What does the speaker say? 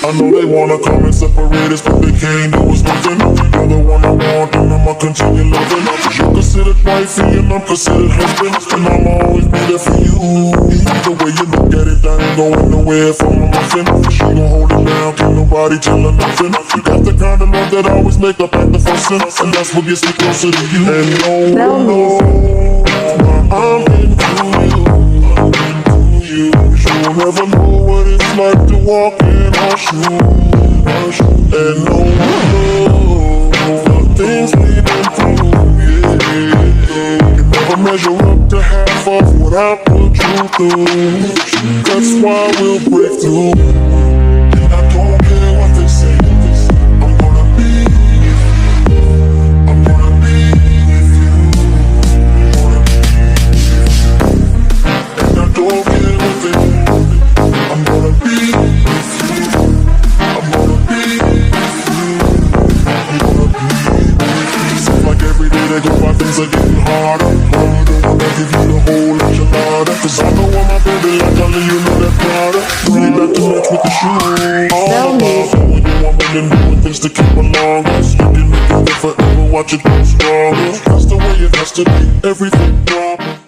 I know they wanna come and separate us, but they can't do us nothing. You're the one I want, and I'ma continue loving. You're considered wifey, and I'm considered husband, and I'll always be there for you. Either way you look at it, I ain't going nowhere for my muffin. She gon' hold it down, can't nobody tell her nothing. You got the kind of love that always make up at the fussing, and that's what gets me closer to you. And no one knows I'm into you. You'll never know what it's like to walk in our shoes. And no one knows the things we've been through. Yeah. You never measure up to half of what I put you through. That's why we'll break through. And I don't care what they say. I'm gonna be with you. I'm gonna be with you. And I don't care what they say. I'm gonna be with you. I'm gonna be with you. I'm gonna be with you. Seems like every day they go by, things are getting harder. When I give you the whole enchilada, 'cause I know I'm my baby like I leave you know that Prada. Really like to match with the shoes. All about when you want me to doing things to keep along. Sticking together forever, watch it grow stronger. That's the way it has to be, everything proper.